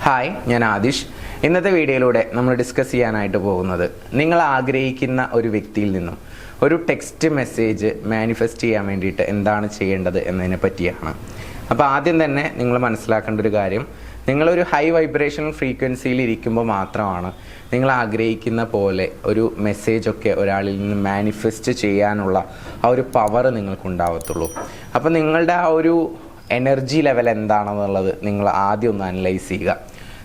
Hi, ഞാൻ ആദിഷ്. ഇന്നത്തെ വീഡിയോയിലൂടെ നമ്മൾ ഡിസ്കസ് ചെയ്യാനായിട്ട് പോകുന്നത് നിങ്ങൾ ആഗ്രഹിക്കുന്ന ഒരു വ്യക്തിയിൽ നിന്നും ഒരു ടെക്സ്റ്റ് മെസ്സേജ് മാനിഫെസ്റ്റ് ചെയ്യാൻ വേണ്ടിയിട്ട് എന്താണ് ചെയ്യേണ്ടത് എന്നതിനെ പറ്റിയാണ്. അപ്പോൾ ആദ്യം തന്നെ നിങ്ങൾ മനസ്സിലാക്കേണ്ട ഒരു കാര്യം, നിങ്ങളൊരു ഹൈ വൈബ്രേഷണൽ ഫ്രീക്വൻസിയിൽ ഇരിക്കുമ്പോൾ മാത്രമാണ് നിങ്ങൾ ആഗ്രഹിക്കുന്ന പോലെ ഒരു മെസ്സേജൊക്കെ ഒരാളിൽ നിന്ന് മാനിഫെസ്റ്റ് ചെയ്യാനുള്ള ആ ഒരു പവർ നിങ്ങൾക്കുണ്ടാവത്തുള്ളൂ. അപ്പോൾ നിങ്ങളുടെ ആ ഒരു എനർജി ലെവൽ എന്താണെന്നുള്ളത് നിങ്ങൾ ആദ്യം ഒന്ന് അനലൈസ് ചെയ്യുക.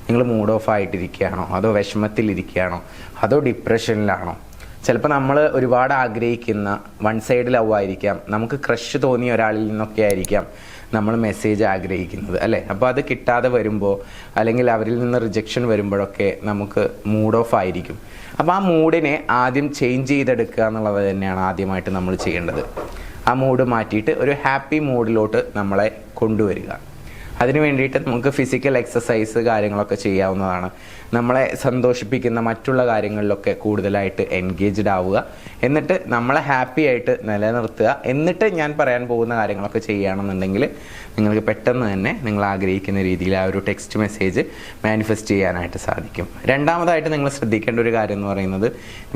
നിങ്ങൾ മൂഡ് ഓഫ് ആയിട്ടിരിക്കുകയാണോ, അതോ വിഷമത്തിലിരിക്കുകയാണോ, അതോ ഡിപ്രഷനിലാണോ? ചിലപ്പോൾ നമ്മൾ ഒരുപാട് ആഗ്രഹിക്കുന്ന വൺ സൈഡ് ലവ് ആയിരിക്കാം, നമുക്ക് ക്രഷ് തോന്നിയ ഒരാളിൽ നിന്നൊക്കെ ആയിരിക്കാം നമ്മൾ മെസ്സേജ് ആഗ്രഹിക്കുന്നത്, അല്ലേ? അപ്പോൾ അത് കിട്ടാതെ വരുമ്പോൾ അല്ലെങ്കിൽ അവരിൽ നിന്ന് റിജക്ഷൻ വരുമ്പോഴൊക്കെ നമുക്ക് മൂഡ് ഓഫ് ആയിരിക്കും. അപ്പോൾ ആ മൂഡിനെ ആദ്യം ചേഞ്ച് ചെയ്തെടുക്കുക എന്നുള്ളത് തന്നെയാണ് ആദ്യമായിട്ട് നമ്മൾ ചെയ്യേണ്ടത്. ആ മൂഡ് മാറ്റിയിട്ട് ഒരു ഹാപ്പി മൂഡിലോട്ട് നമ്മളെ കൊണ്ടുവരിക. അതിന് വേണ്ടിയിട്ട് നമുക്ക് ഫിസിക്കൽ എക്സസൈസ് കാര്യങ്ങളൊക്കെ ചെയ്യാവുന്നതാണ്. നമ്മളെ സന്തോഷിപ്പിക്കുന്ന മറ്റുള്ള കാര്യങ്ങളിലൊക്കെ കൂടുതലായിട്ട് എൻഗേജ്ഡ് ആവുക, എന്നിട്ട് നമ്മളെ ഹാപ്പി ആയിട്ട് നിലനിർത്തുക. എന്നിട്ട് ഞാൻ പറയാൻ പോകുന്ന കാര്യങ്ങളൊക്കെ ചെയ്യുകയാണെന്നുണ്ടെങ്കിൽ നിങ്ങൾക്ക് പെട്ടെന്ന് തന്നെ നിങ്ങൾ ആഗ്രഹിക്കുന്ന രീതിയിൽ ആ ഒരു ടെക്സ്റ്റ് മെസ്സേജ് മാനിഫെസ്റ്റ് ചെയ്യാനായിട്ട് സാധിക്കും. രണ്ടാമതായിട്ട് നിങ്ങൾ ശ്രദ്ധിക്കേണ്ട ഒരു കാര്യം എന്ന് പറയുന്നത്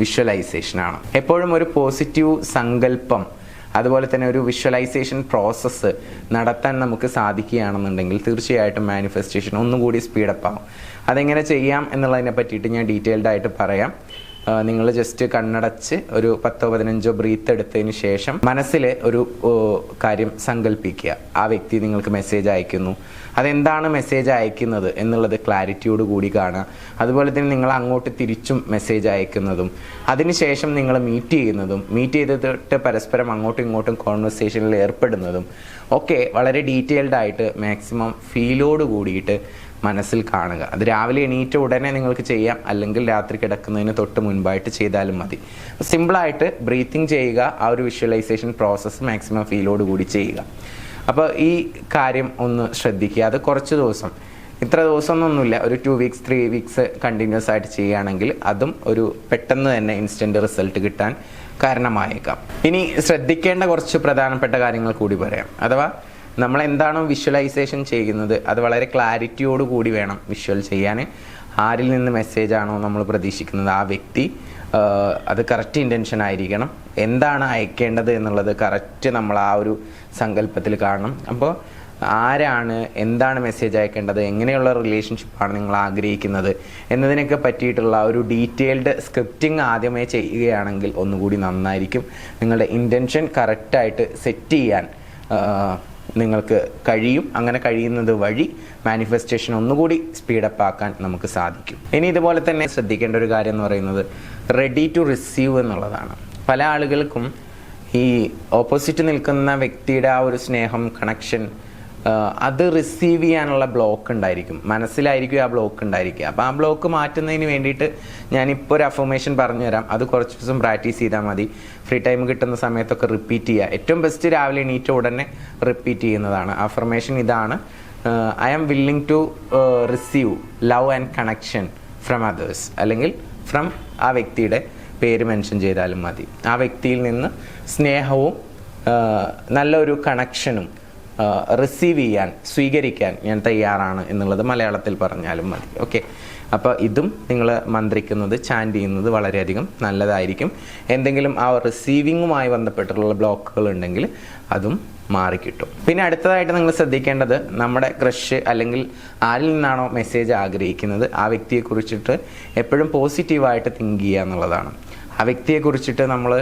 വിഷ്വലൈസേഷനാണ്. എപ്പോഴും ഒരു പോസിറ്റീവ് സങ്കല്പം, അതുപോലെ തന്നെ ഒരു വിഷ്വലൈസേഷൻ പ്രോസസ്സ് നടത്താൻ നമുക്ക് സാധിക്കുകയാണെന്നുണ്ടെങ്കിൽ തീർച്ചയായിട്ടും മാനിഫെസ്റ്റേഷൻ ഒന്നുകൂടി സ്പീഡപ്പ് ആവും. അതെങ്ങനെ ചെയ്യാം എന്നുള്ളതിനെ പറ്റിയിട്ട് ഞാൻ ഡീറ്റെയിൽഡ് ആയിട്ട് പറയാം. നിങ്ങൾ ജസ്റ്റ് കണ്ണടച്ച് ഒരു 10-15 ബ്രീത്ത് എടുത്തതിന് ശേഷം മനസ്സിൽ ഒരു കാര്യം സങ്കല്പിക്കുക. ആ വ്യക്തി നിങ്ങൾക്ക് മെസ്സേജ് അയക്കുന്നു, അതെന്താണ് മെസ്സേജ് അയക്കുന്നത് എന്നുള്ളത് ക്ലാരിറ്റിയോട് കൂടി കാണുക. അതുപോലെ തന്നെ നിങ്ങൾ അങ്ങോട്ട് തിരിച്ചും മെസ്സേജ് അയക്കുന്നതും അതിനുശേഷം നിങ്ങൾ മീറ്റ് ചെയ്യുന്നതും മീറ്റ് ചെയ്തിട്ട് പരസ്പരം അങ്ങോട്ടും ഇങ്ങോട്ടും കോൺവെർസേഷനിൽ ഏർപ്പെടുന്നതും ഒക്കെ വളരെ ഡീറ്റെയിൽഡ് ആയിട്ട് മാക്സിമം ഫീലോട് കൂടിയിട്ട് മനസ്സിൽ കാണുക. അത് രാവിലെ എണീറ്റ ഉടനെ നിങ്ങൾക്ക് ചെയ്യാം, അല്ലെങ്കിൽ രാത്രി കിടക്കുന്നതിന് തൊട്ട് മുൻപായിട്ട് ചെയ്താലും മതി. സിമ്പിളായിട്ട് ബ്രീത്തിങ് ചെയ്യുക, ആ ഒരു വിഷ്വലൈസേഷൻ പ്രോസസ്സ് മാക്സിമം ഫീലോട് കൂടി ചെയ്യുക. അപ്പോൾ ഈ കാര്യം ഒന്ന് ശ്രദ്ധിക്കുക. അത് കുറച്ച് ദിവസം, ഇത്ര ദിവസമൊന്നുമില്ല, ഒരു 2 വീക്സ് 3 വീക്സ് കണ്ടിന്യൂസ് ആയിട്ട് ചെയ്യുകയാണെങ്കിൽ അതും ഒരു പെട്ടെന്ന് തന്നെ ഇൻസ്റ്റൻറ്റ് റിസൾട്ട് കിട്ടാൻ കാരണമായേക്കാം. ഇനി ശ്രദ്ധിക്കേണ്ട കുറച്ച് പ്രധാനപ്പെട്ട കാര്യങ്ങൾ കൂടി പറയാം. അഥവാ നമ്മൾ എന്താണോ വിഷ്വലൈസേഷൻ ചെയ്യുന്നത് അത് വളരെ ക്ലാരിറ്റിയോട് കൂടി വേണം വിഷ്വൽ ചെയ്യാൻ. ആരിൽ നിന്ന് മെസ്സേജാണോ നമ്മൾ പ്രതീക്ഷിക്കുന്നത് ആ വ്യക്തി അത് കറക്റ്റ് ഇൻറ്റൻഷൻ ആയിരിക്കണം. എന്താണ് അയക്കേണ്ടത് എന്നുള്ളത് കറക്റ്റ് നമ്മൾ ആ ഒരു സങ്കല്പത്തിൽ കാണണം. അപ്പോൾ ആരാണ്, എന്താണ് മെസ്സേജ് അയക്കേണ്ടത്, എങ്ങനെയുള്ള റിലേഷൻഷിപ്പാണ് നിങ്ങൾ ആഗ്രഹിക്കുന്നത് എന്നതിനൊക്കെ പറ്റിയിട്ടുള്ള ഒരു ഡീറ്റെയിൽഡ് സ്ക്രിപ്റ്റിംഗ് ആദ്യമേ ചെയ്യുകയാണെങ്കിൽ ഒന്നുകൂടി നന്നായിരിക്കും. നിങ്ങളുടെ ഇൻറ്റൻഷൻ കറക്റ്റായിട്ട് സെറ്റ് ചെയ്യാൻ നിങ്ങൾക്ക് കഴിയും. അങ്ങനെ കഴിയുന്നത് വഴി മാനിഫെസ്റ്റേഷൻ ഒന്നുകൂടി സ്പീഡപ്പ് ആക്കാൻ നമുക്ക് സാധിക്കും. ഇനി ഇതുപോലെ തന്നെ ശ്രദ്ധിക്കേണ്ട ഒരു കാര്യം എന്ന് പറയുന്നത് റെഡി ടു റിസീവ് എന്നുള്ളതാണ്. പല ആളുകൾക്കും ഈ ഓപ്പോസിറ്റ് നിൽക്കുന്ന വ്യക്തിയുടെ ആ ഒരു സ്നേഹം, കണക്ഷൻ, അത് റിസീവ് ചെയ്യാനുള്ള ബ്ലോക്ക് ഉണ്ടായിരിക്കും, മനസ്സിലായിരിക്കും ആ ബ്ലോക്ക് ഉണ്ടായിരിക്കുക. അപ്പോൾ ആ ബ്ലോക്ക് മാറ്റുന്നതിന് വേണ്ടിയിട്ട് ഞാനിപ്പോൾ ഒരു അഫർമേഷൻ പറഞ്ഞുതരാം. അത് കുറച്ച് ദിവസം പ്രാക്ടീസ് ചെയ്താൽ മതി. ഫ്രീ ടൈം കിട്ടുന്ന സമയത്തൊക്കെ റിപ്പീറ്റ് ചെയ്യുക. ഏറ്റവും ബെസ്റ്റ് രാവിലെ എണീറ്റ ഉടനെ റിപ്പീറ്റ് ചെയ്യുന്നതാണ്. അഫർമേഷൻ ഇതാണ്: I am willing to receive love and connection from others, അല്ലെങ്കിൽ ഫ്രം ആ വ്യക്തിയുടെ പേര് മെൻഷൻ ചെയ്താലും മതി. ആ വ്യക്തിയിൽ നിന്ന് സ്നേഹവും നല്ലൊരു കണക്ഷനും റിസീവ് ചെയ്യാൻ, സ്വീകരിക്കാൻ ഞാൻ തയ്യാറാണ് എന്നുള്ളത് മലയാളത്തിൽ പറഞ്ഞാലും മതി. ഓക്കെ, അപ്പോൾ ഇതും നിങ്ങൾ മന്ത്രിക്കുന്നത്, ചാൻറ്റ് ചെയ്യുന്നത് വളരെയധികം നല്ലതായിരിക്കും. എന്തെങ്കിലും ആ റിസീവിങ്ങുമായി ബന്ധപ്പെട്ടുള്ള ബ്ലോക്കുകൾ ഉണ്ടെങ്കിൽ അതും മാറിക്കിട്ടും. പിന്നെ അടുത്തതായിട്ട് നിങ്ങൾ ശ്രദ്ധിക്കേണ്ടത്, നമ്മുടെ ക്രഷ് അല്ലെങ്കിൽ ആരിൽ നിന്നാണോ മെസ്സേജ് ആഗ്രഹിക്കുന്നത് ആ വ്യക്തിയെക്കുറിച്ചിട്ട് എപ്പോഴും പോസിറ്റീവായിട്ട് തിങ്ക് ചെയ്യുക എന്നുള്ളതാണ്. ആ വ്യക്തിയെക്കുറിച്ചിട്ട് നമ്മൾ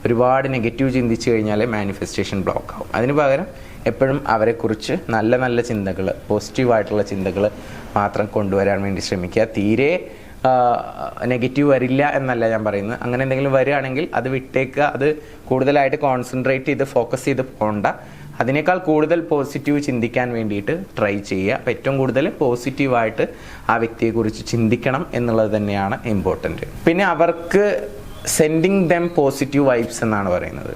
ഒരുപാട് നെഗറ്റീവ് ചിന്തിച്ചു കഴിഞ്ഞാൽ മാനിഫെസ്റ്റേഷൻ ബ്ലോക്ക് ആവും. അതിന് പകരം എപ്പോഴും അവരെക്കുറിച്ച് നല്ല നല്ല ചിന്തകൾ, പോസിറ്റീവായിട്ടുള്ള ചിന്തകൾ മാത്രം കൊണ്ടുവരാൻ വേണ്ടി ശ്രമിക്കുക. തീരെ നെഗറ്റീവ് വരില്ല എന്നല്ല ഞാൻ പറയുന്നത്. അങ്ങനെ എന്തെങ്കിലും വരികയാണെങ്കിൽ അത് വിട്ടേക്കുക. അത് കൂടുതലായിട്ട് കോൺസെൻട്രേറ്റ് ചെയ്ത് ഫോക്കസ് ചെയ്ത് പോകണ്ട. അതിനേക്കാൾ കൂടുതൽ പോസിറ്റീവ് ചിന്തിക്കാൻ വേണ്ടിയിട്ട് ട്രൈ ചെയ്യുക. അപ്പോൾ ഏറ്റവും കൂടുതൽ പോസിറ്റീവായിട്ട് ആ വ്യക്തിയെക്കുറിച്ച് ചിന്തിക്കണം എന്നുള്ളത് തന്നെയാണ് ഇമ്പോർട്ടൻറ്റ്. പിന്നെ അവർക്ക് സെൻഡിങ് ദം പോസിറ്റീവ് വൈബ്സ് എന്നാണ് പറയുന്നത്.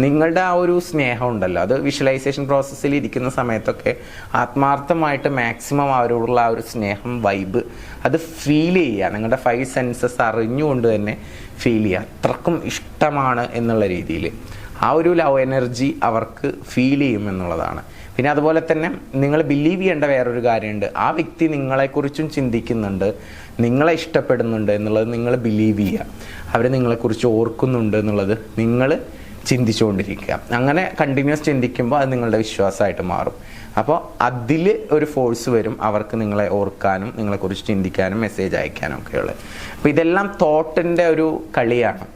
നിങ്ങളുടെ ആ ഒരു സ്നേഹം ഉണ്ടല്ലോ, അത് വിഷ്വലൈസേഷൻ പ്രോസസ്സിൽ ഇരിക്കുന്ന സമയത്തൊക്കെ ആത്മാർത്ഥമായിട്ട് മാക്സിമം അവരോടുള്ള ആ ഒരു സ്നേഹം, വൈബ് അത് ഫീൽ ചെയ്യുക. നിങ്ങളുടെ 5 സെൻസസ് അറിഞ്ഞുകൊണ്ട് തന്നെ ഫീൽ ചെയ്യുക. അത്രക്കും ഇഷ്ടമാണ് എന്നുള്ള രീതിയിൽ ആ ഒരു ലവ് എനർജി അവർക്ക് ഫീൽ ചെയ്യും എന്നുള്ളതാണ്. പിന്നെ അതുപോലെ തന്നെ നിങ്ങൾ ബിലീവ് ചെയ്യേണ്ട വേറൊരു കാര്യമുണ്ട്. ആ വ്യക്തി നിങ്ങളെക്കുറിച്ചും ചിന്തിക്കുന്നുണ്ട്, നിങ്ങളെ ഇഷ്ടപ്പെടുന്നുണ്ട് എന്നുള്ളത് നിങ്ങൾ ബിലീവ് ചെയ്യുക. അവർ നിങ്ങളെക്കുറിച്ച് ഓർക്കുന്നുണ്ട് എന്നുള്ളത് നിങ്ങൾ ചിന്തിച്ചുകൊണ്ടിരിക്കുക. അങ്ങനെ കണ്ടിന്യൂസ് ചിന്തിക്കുമ്പോൾ അത് നിങ്ങളുടെ വിശ്വാസമായിട്ട് മാറും. അപ്പോൾ അതിൽ ഒരു ഫോഴ്സ് വരും അവർക്ക് നിങ്ങളെ ഓർക്കാനും നിങ്ങളെക്കുറിച്ച് ചിന്തിക്കാനും മെസ്സേജ് അയക്കാനും ഒക്കെയുള്ളത്. അപ്പോൾ ഇതെല്ലാം തോട്ടിൻ്റെ ഒരു കളിയാണ്.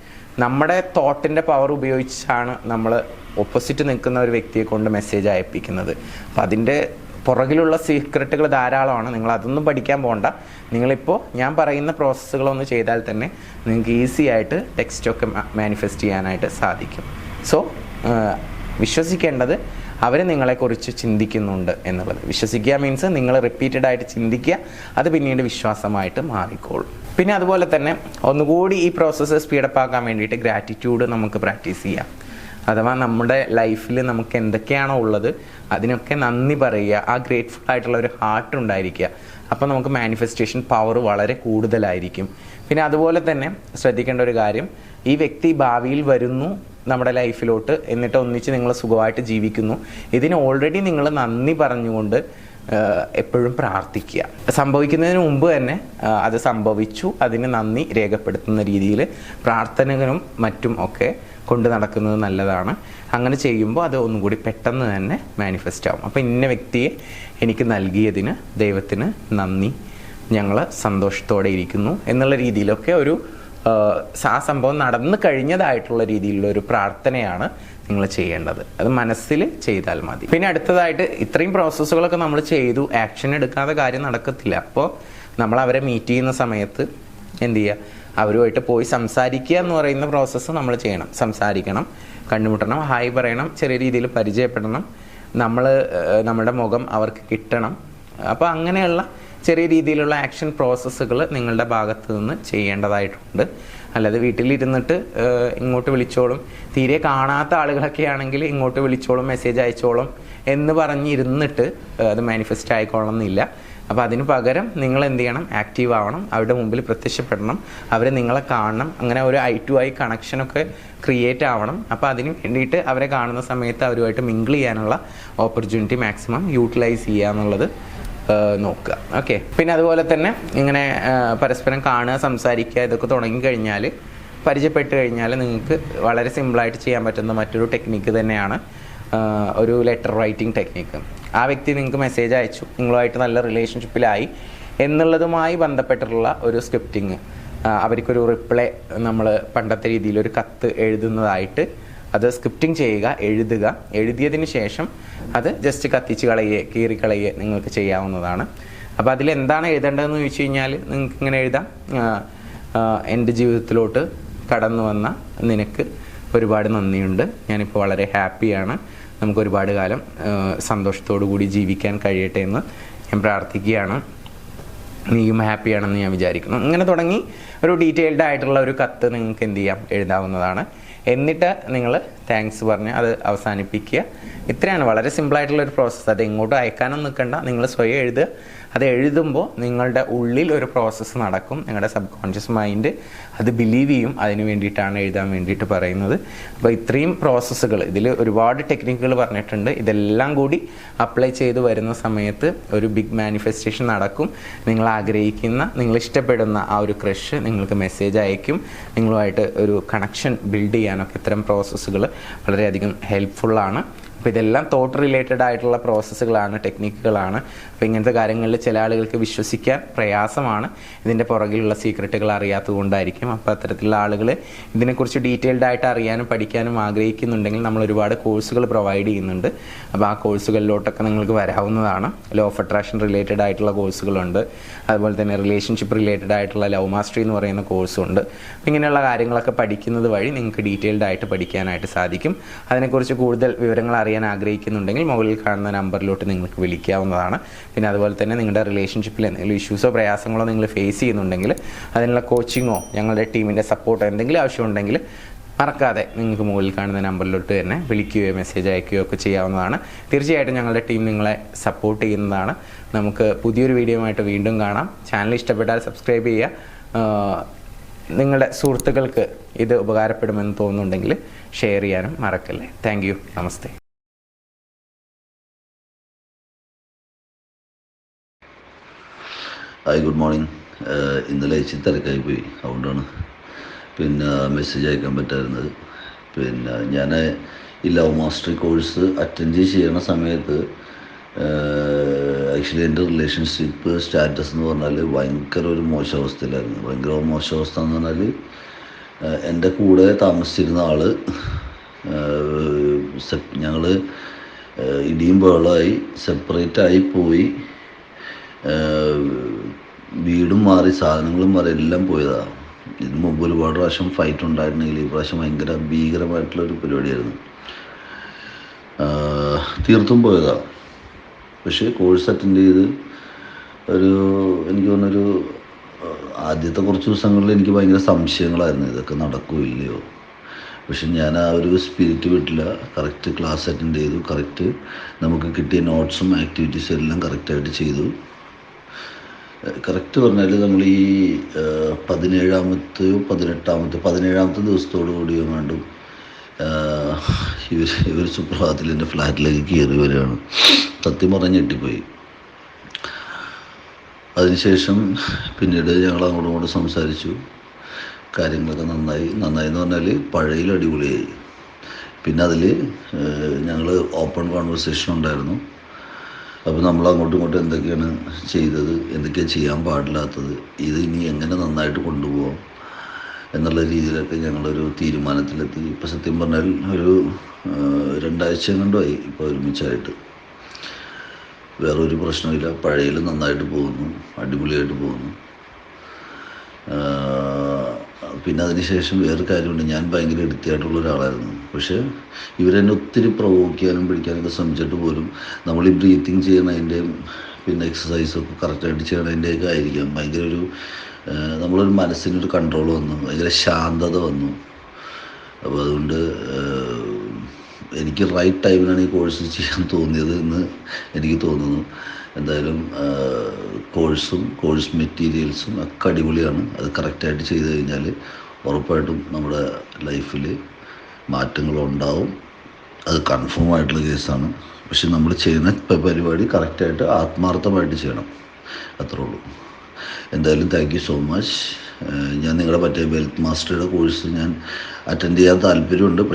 നമ്മുടെ തോട്ടിൻ്റെ പവർ ഉപയോഗിച്ചാണ് നമ്മൾ ഓപ്പോസിറ്റ് നിൽക്കുന്ന ഒരു വ്യക്തിയെ കൊണ്ട് മെസ്സേജ് അയപ്പിക്കുന്നത്. അപ്പോൾ അതിൻ്റെ പുറകിലുള്ള സീക്രട്ടുകൾ ധാരാളമാണ്. നിങ്ങൾ അതൊന്നും പഠിക്കാൻ പോകണ്ട. നിങ്ങളിപ്പോൾ ഞാൻ പറയുന്ന പ്രോസസ്സുകളൊന്ന് ചെയ്താൽ തന്നെ നിങ്ങൾക്ക് ഈസി ആയിട്ട് ടെക്സ്റ്റൊക്കെ മാനിഫെസ്റ്റ് ചെയ്യാനായിട്ട് സാധിക്കും. സോ വിശ്വസിക്കേണ്ടത് അവർ നിങ്ങളെക്കുറിച്ച് ചിന്തിക്കുന്നുണ്ട് എന്നുള്ളത്. വിശ്വസിക്കുക മീൻസ് നിങ്ങൾ റിപ്പീറ്റഡ് ആയിട്ട് ചിന്തിക്കുക, അത് പിന്നീട് വിശ്വാസമായിട്ട് മാറിക്കോളും. പിന്നെ അതുപോലെ തന്നെ ഒന്നുകൂടി ഈ പ്രോസസ്സ് സ്പീഡപ്പ് ആക്കാൻ വേണ്ടിയിട്ട് ഗ്രാറ്റിറ്റ്യൂഡ് നമുക്ക് പ്രാക്ടീസ് ചെയ്യാം. അഥവാ നമ്മുടെ ലൈഫിൽ നമുക്ക് എന്തൊക്കെയാണോ ഉള്ളത് അതിനൊക്കെ നന്ദി പറയുക. ആ ഗ്രേറ്റ്ഫുൾ ആയിട്ടുള്ള ഒരു ഹാർട്ട് ഉണ്ടായിരിക്കുക. അപ്പോൾ നമുക്ക് മാനിഫെസ്റ്റേഷൻ പവർ വളരെ കൂടുതലായിരിക്കും. പിന്നെ അതുപോലെ തന്നെ ശ്രദ്ധിക്കേണ്ട ഒരു കാര്യം, ഈ വ്യക്തി ഭാവിയിൽ വരുന്നു നമ്മുടെ ലൈഫിലോട്ട്, എന്നിട്ട് ഒന്നിച്ച് നിങ്ങൾ സുഖമായിട്ട് ജീവിക്കുന്നു. ഇതിന് ഓൾറെഡി നിങ്ങൾ നന്ദി പറഞ്ഞുകൊണ്ട് എപ്പോഴും പ്രാർത്ഥിക്കുക. സംഭവിക്കുന്നതിന് മുമ്പ് തന്നെ അത് സംഭവിച്ചു, അതിന് നന്ദി രേഖപ്പെടുത്തുന്ന രീതിയിൽ പ്രാർത്ഥനകളും മറ്റും ഒക്കെ കൊണ്ട് നടക്കുന്നത് നല്ലതാണ്. അങ്ങനെ ചെയ്യുമ്പോൾ അത് ഒന്നും കൂടി പെട്ടെന്ന് തന്നെ മാനിഫെസ്റ്റ് ആവും. അപ്പോൾ ഇന്ന വ്യക്തിയെ എനിക്ക് നൽകിയതിന് ദൈവത്തിന് നന്ദി, ഞങ്ങൾ സന്തോഷത്തോടെ ഇരിക്കുന്നു എന്നുള്ള രീതിയിലൊക്കെ ഒരു ആ സംഭവം നടന്നു കഴിഞ്ഞതായിട്ടുള്ള രീതിയിലുള്ള ഒരു പ്രാർത്ഥനയാണ് നിങ്ങൾ ചെയ്യേണ്ടത്. അത് മനസ്സിൽ ചെയ്താൽ മതി. പിന്നെ അടുത്തതായിട്ട് ഇത്രയും പ്രോസസ്സുകളൊക്കെ നമ്മൾ ചെയ്തു, ആക്ഷൻ എടുക്കാതെ കാര്യം നടക്കത്തില്ല. അപ്പോൾ നമ്മൾ അവരെ മീറ്റ് ചെയ്യുന്ന സമയത്ത് എന്ത് ചെയ്യുക, അവരുമായിട്ട് പോയി സംസാരിക്കുക എന്ന് പറയുന്ന പ്രോസസ്സ് നമ്മൾ ചെയ്യണം. സംസാരിക്കണം, കണ്ടുമുട്ടണം, ഹായ് പറയണം, ചെറിയ രീതിയിൽ പരിചയപ്പെടണം, നമ്മുടെ മുഖം അവർക്ക് കിട്ടണം. അപ്പോൾ അങ്ങനെയുള്ള ചെറിയ രീതിയിലുള്ള ആക്ഷൻ പ്രോസസ്സുകൾ നിങ്ങളുടെ ഭാഗത്ത് നിന്ന് ചെയ്യേണ്ടതായിട്ടുണ്ട്. അല്ലാതെ വീട്ടിലിരുന്നിട്ട് ഇങ്ങോട്ട് വിളിച്ചോളും, തീരെ കാണാത്ത ആളുകളൊക്കെ ആണെങ്കിൽ ഇങ്ങോട്ട് വിളിച്ചോളും, മെസ്സേജ് അയച്ചോളും എന്ന് പറഞ്ഞിരുന്നിട്ട് അത് മാനിഫെസ്റ്റ് ആയിക്കൊള്ളണമെന്നില്ല. അപ്പോൾ അതിന് പകരം നിങ്ങൾ എന്ത് ചെയ്യണം, ആക്റ്റീവ് ആവണം, അവരുടെ മുമ്പിൽ പ്രത്യക്ഷപ്പെടണം, അവർ നിങ്ങളെ കാണണം. അങ്ങനെ ഒരു ഐ ടു ഐ കണക്ഷനൊക്കെ ക്രിയേറ്റ് ആവണം. അപ്പോൾ അതിന് വേണ്ടിയിട്ട് അവരെ കാണുന്ന സമയത്ത് അവരുമായിട്ട് മിങ്കിൾ ചെയ്യാനുള്ള ഓപ്പർച്യൂണിറ്റി മാക്സിമം യൂട്ടിലൈസ് ചെയ്യുക എന്നുള്ളത് നോക്കുക. ഓക്കെ. പിന്നെ അതുപോലെ തന്നെ ഇങ്ങനെ പരസ്പരം കാണുക, സംസാരിക്കുക, ഇതൊക്കെ തുടങ്ങിക്കഴിഞ്ഞാൽ, പരിചയപ്പെട്ട് കഴിഞ്ഞാൽ നിങ്ങൾക്ക് വളരെ സിമ്പിളായിട്ട് ചെയ്യാൻ പറ്റുന്ന മറ്റൊരു ടെക്നിക്ക് തന്നെയാണ് ഒരു ലെറ്റർ റൈറ്റിംഗ് ടെക്നിക്ക്. ആ വ്യക്തി നിങ്ങൾക്ക് മെസ്സേജ് അയച്ചു, നിങ്ങളുമായിട്ട് നല്ല റിലേഷൻഷിപ്പിലായി എന്നുള്ളതുമായി ബന്ധപ്പെട്ടിട്ടുള്ള ഒരു സ്ക്രിപ്റ്റിങ്, അവർക്കൊരു റിപ്ലൈ നമ്മൾ പണ്ടത്തെ രീതിയിൽ ഒരു കത്ത് എഴുതുന്നതായിട്ട് അത് സ്ക്രിപ്റ്റിംഗ് ചെയ്യുക, എഴുതിയതിന് ശേഷം അത് ജസ്റ്റ് കത്തിച്ച് കീറിക്കളയുക നിങ്ങൾക്ക് ചെയ്യാവുന്നതാണ്. അപ്പോൾ അതിലെന്താണ് എഴുതേണ്ടതെന്ന് ചോദിച്ചു കഴിഞ്ഞാൽ നിങ്ങൾക്ക് ഇങ്ങനെ എഴുതാം, എൻ്റെ ജീവിതത്തിലോട്ട് കടന്നു വന്ന നിനക്ക് ഒരുപാട് നന്ദിയുണ്ട്, ഞാനിപ്പോൾ വളരെ ഹാപ്പിയാണ്, നമുക്ക് ഒരുപാട് കാലം സന്തോഷത്തോടു കൂടി ജീവിക്കാൻ കഴിയട്ടെ എന്ന് ഞാൻ പ്രാർത്ഥിക്കുകയാണ്, നീയും ഹാപ്പിയാണെന്ന് ഞാൻ വിചാരിക്കുന്നു. ഇങ്ങനെ തുടങ്ങി ഒരു ഡീറ്റെയിൽഡ് ആയിട്ടുള്ള ഒരു കത്ത് നിങ്ങൾക്ക് എന്ത് ചെയ്യാം, എഴുതാവുന്നതാണ്. എന്നിട്ട് നിങ്ങൾ താങ്ക്സ് പറഞ്ഞ് അത് അവസാനിപ്പിക്കുക. ഇത്രയാണ്, വളരെ സിമ്പിളായിട്ടുള്ള ഒരു പ്രോസസ്സ്. അത് എങ്ങോട്ടും അയക്കാനൊന്നും നിൽക്കണ്ട, നിങ്ങൾ സ്വയം എഴുതുക. അത് എഴുതുമ്പോൾ നിങ്ങളുടെ ഉള്ളിൽ ഒരു പ്രോസസ്സ് നടക്കും. നിങ്ങളുടെ സബ് കോൺഷ്യസ് മൈൻഡ് അത് ബിലീവ് ചെയ്യും. അതിന് വേണ്ടിയിട്ടാണ് എഴുതാൻ വേണ്ടിയിട്ട് പറയുന്നത്. അപ്പോൾ ഇത്രയും പ്രോസസ്സുകൾ, ഇതിൽ ഒരുപാട് ടെക്നിക്കുകൾ പറഞ്ഞിട്ടുണ്ട്. ഇതെല്ലാം കൂടി അപ്ലൈ ചെയ്ത് വരുന്ന സമയത്ത് ഒരു ബിഗ് മാനിഫെസ്റ്റേഷൻ നടക്കും. നിങ്ങൾ ആഗ്രഹിക്കുന്ന, നിങ്ങൾ ഇഷ്ടപ്പെടുന്ന ആ ഒരു ക്രഷ് നിങ്ങൾക്ക് മെസ്സേജ് അയക്കും. നിങ്ങളുമായിട്ട് ഒരു കണക്ഷൻ ബിൽഡ് ചെയ്യാനൊക്കെ ഇത്തരം പ്രോസസ്സുകൾ വളരെയധികം ഹെൽപ്ഫുള്ളാണ്. അപ്പോൾ ഇതെല്ലാം തോട്ട് റിലേറ്റഡ് ആയിട്ടുള്ള പ്രോസസ്സുകളാണ്, ടെക്നിക്കുകളാണ്. അപ്പോൾ ഇങ്ങനത്തെ കാര്യങ്ങളിൽ ചില ആളുകൾക്ക് വിശ്വസിക്കാൻ പ്രയാസമാണ്, ഇതിൻ്റെ പുറകിലുള്ള സീക്രട്ടുകൾ അറിയാത്തത് കൊണ്ടായിരിക്കും. അപ്പോൾ അത്തരത്തിലുള്ള ആളുകൾ ഇതിനെക്കുറിച്ച് ഡീറ്റെയിൽഡ് ആയിട്ട് അറിയാനും പഠിക്കാനും ആഗ്രഹിക്കുന്നുണ്ടെങ്കിൽ നമ്മൾ ഒരുപാട് കോഴ്സുകൾ പ്രൊവൈഡ് ചെയ്യുന്നുണ്ട്. അപ്പോൾ ആ കോഴ്സുകളിലോട്ടൊക്കെ നിങ്ങൾക്ക് വരാവുന്നതാണ്. ലോ ഓഫ് അട്രാക്ഷൻ റിലേറ്റഡ് ആയിട്ടുള്ള കോഴ്സുകളുണ്ട്. അതുപോലെ തന്നെ റിലേഷൻഷിപ്പ് റിലേറ്റഡ് ആയിട്ടുള്ള ലവ് മാസ്റ്ററി എന്ന് പറയുന്ന കോഴ്സുണ്ട്. അപ്പോൾ ഇങ്ങനെയുള്ള കാര്യങ്ങളൊക്കെ പഠിക്കുന്നത് വഴി നിങ്ങൾക്ക് ഡീറ്റെയിൽഡ് ആയിട്ട് പഠിക്കാനായിട്ട് സാധിക്കും. അതിനെക്കുറിച്ച് കൂടുതൽ വിവരങ്ങൾ അറിയാൻ ആഗ്രഹിക്കുന്നുണ്ടെങ്കിൽ മുകളിൽ കാണുന്ന നമ്പറിലോട്ട് നിങ്ങൾക്ക് വിളിക്കാവുന്നതാണ്. പിന്നെ അതുപോലെ തന്നെ നിങ്ങളുടെ റിലേഷൻഷിപ്പിൽ എന്തെങ്കിലും ഇഷ്യൂസോ പ്രയാസങ്ങളോ നിങ്ങൾ ഫേസ് ചെയ്യുന്നുണ്ടെങ്കിൽ അതിനുള്ള കോച്ചിങ്ങോ ഞങ്ങളുടെ ടീമിൻ്റെ സപ്പോർട്ടോ എന്തെങ്കിലും ആവശ്യമുണ്ടെങ്കിൽ മറക്കാതെ നിങ്ങൾക്ക് മുകളിൽ കാണുന്ന നമ്പറിലോട്ട് തന്നെ വിളിക്കുകയോ മെസ്സേജ് അയക്കുകയോ ഒക്കെ ചെയ്യാവുന്നതാണ്. തീർച്ചയായിട്ടും ഞങ്ങളുടെ ടീം നിങ്ങളെ സപ്പോർട്ട് ചെയ്യുന്നതാണ്. നമുക്ക് പുതിയൊരു വീഡിയോയുമായിട്ട് വീണ്ടും കാണാം. ചാനൽ ഇഷ്ടപ്പെട്ടാൽ സബ്സ്ക്രൈബ് ചെയ്യുക. നിങ്ങളുടെ സുഹൃത്തുക്കൾക്ക് ഇത് ഉപകാരപ്പെടുമെന്ന് തോന്നുന്നുണ്ടെങ്കിൽ ഷെയർ ചെയ്യാനും മറക്കല്ലേ. Thank you. Namaste. Hi, good morning. ഇന്നലെ ഇച്ചിരി തിരക്കായി പോയി, അതുകൊണ്ടാണ് പിന്നെ മെസ്സേജ് അയക്കാൻ പറ്റായിരുന്നത്. പിന്നെ ഞാൻ ഈ ലവ് മാസ്റ്ററി കോഴ്സ് അറ്റൻഡ് ചെയ്യണ സമയത്ത് ആക്ച്വലി എൻ്റെ റിലേഷൻഷിപ്പ് സ്റ്റാറ്റസ് എന്ന് പറഞ്ഞാൽ ഭയങ്കര ഒരു മോശാവസ്ഥയിലായിരുന്നു. ഭയങ്കര മോശാവസ്ഥ എന്ന് പറഞ്ഞാൽ എൻ്റെ കൂടെ താമസിച്ചിരുന്ന ആൾ ഞങ്ങൾ ഇടിയും ബഹളമായി സെപ്പറേറ്റായി പോയി. വീടും മാറി, സാധനങ്ങളും മാറി, എല്ലാം പോയതാണ്. ഇതിന് മുമ്പ് ഒരുപാട് പ്രാവശ്യം ഫൈറ്റ് ഉണ്ടായിരുന്നെങ്കിൽ ഈ പ്രാവശ്യം ഭയങ്കര ഭീകരമായിട്ടുള്ളൊരു പരിപാടിയായിരുന്നു. തീർത്തും പോയതാണ്. പക്ഷേ കോഴ്സ് അറ്റൻഡ് ചെയ്ത് എനിക്ക് തോന്നുന്നൊരു ആദ്യത്തെ കുറച്ച് ദിവസങ്ങളിൽ എനിക്ക് ഭയങ്കര സംശയങ്ങളായിരുന്നു, ഇതൊക്കെ നടക്കുമോ ഇല്ലയോ. പക്ഷെ ഞാൻ ആ ഒരു സ്പിരിറ്റ് വിട്ടില്ല. കറക്റ്റ് ക്ലാസ് അറ്റൻഡ് ചെയ്തു. കറക്റ്റ് നമുക്ക് കിട്ടിയ നോട്ട്സും ആക്ടിവിറ്റീസും എല്ലാം കറക്റ്റായിട്ട് ചെയ്തു. കറക്റ്റ് പറഞ്ഞാൽ നമ്മൾ ഈ 17ാമത്തെ ദിവസത്തോടു കൂടി വേണ്ടും ഇവർ സുപ്രഭാതത്തിൽ എൻ്റെ ഫ്ലാറ്റിലേക്ക് കയറി വരികയാണ്. സത്യം പറഞ്ഞ് ഞെട്ടിപ്പോയി. അതിനുശേഷം പിന്നീട് ഞങ്ങൾ അങ്ങോട്ടും ഇങ്ങോട്ടും സംസാരിച്ചു. കാര്യങ്ങളൊക്കെ നന്നായി എന്ന് പറഞ്ഞാൽ പഴയ അടിപൊളിയായി. പിന്നെ അതിൽ ഞങ്ങൾ ഓപ്പൺ കോൺവെർസേഷൻ ഉണ്ടായിരുന്നു. അപ്പോൾ നമ്മൾ അങ്ങോട്ടും ഇങ്ങോട്ടും എന്തൊക്കെയാണ് ചെയ്തത്, എന്തൊക്കെയാണ് ചെയ്യാൻ പാടില്ലാത്തത്, ഇത് ഇനി എങ്ങനെ നന്നായിട്ട് കൊണ്ടുപോകാം എന്നുള്ള രീതിയിലൊക്കെ ഞങ്ങളൊരു തീരുമാനത്തിലെത്തി. ഇപ്പോൾ സത്യം പറഞ്ഞാൽ ഒരു 2 ആഴ്ച കൊണ്ടുമായി ഇപ്പോൾ ഒരുമിച്ചായിട്ട്. വേറൊരു പ്രശ്നമില്ല. പഴയതിൽ നന്നായിട്ട് പോകുന്നു, അടിപൊളിയായിട്ട് പോകുന്നു. പിന്നെ അതിനുശേഷം വേറൊരു കാര്യമുണ്ട്. ഞാൻ ഭയങ്കര എടുത്തിയായിട്ടുള്ള ഒരാളായിരുന്നു. പക്ഷേ ഇവരെന്നെ ഒത്തിരി പ്രൊവോക്ക് ചെയ്യാനും പിടിക്കാനൊക്കെ ശ്രമിച്ചിട്ട് പോലും നമ്മൾ ഈ ബ്രീത്തിങ് ചെയ്യണതിൻ്റെയും പിന്നെ എക്സസൈസൊക്കെ കറക്റ്റായിട്ട് ചെയ്യണതിൻ്റെയൊക്കെ ആയിരിക്കാം ഭയങ്കര ഒരു നമ്മളൊരു മനസ്സിനൊരു കൺട്രോൾ വന്നു, ഭയങ്കര ശാന്തത വന്നു. അപ്പോൾ അതുകൊണ്ട് എനിക്ക് റൈറ്റ് ടൈമിലാണ് ഈ കോഴ്സ് ചെയ്യാൻ തോന്നിയത് എന്ന് എനിക്ക് തോന്നുന്നു. എന്തായാലും കോഴ്സ് മെറ്റീരിയൽസും ഒക്കെ അടിപൊളിയാണ്. അത് കറക്റ്റായിട്ട് ചെയ്ത് കഴിഞ്ഞാൽ ഉറപ്പായിട്ടും നമ്മുടെ ലൈഫിൽ മാറ്റങ്ങളുണ്ടാവും. അത് കൺഫേം ആയിട്ടുള്ള കേസാണ്. പക്ഷെ നമ്മൾ ചെയ്യുന്ന പരിപാടി കറക്റ്റായിട്ട് ആത്മാർത്ഥമായിട്ട് ചെയ്യണം, അത്രേ ഉള്ളൂ. എന്തായാലും താങ്ക് യു സോ മച്ച്. ഞാൻ നിങ്ങളുടെ വെൽത്ത് മാസ്റ്ററുടെ കോഴ്സ് ഞാൻ അറ്റൻഡ് ചെയ്യാൻ താല്പര്യമുണ്ട്.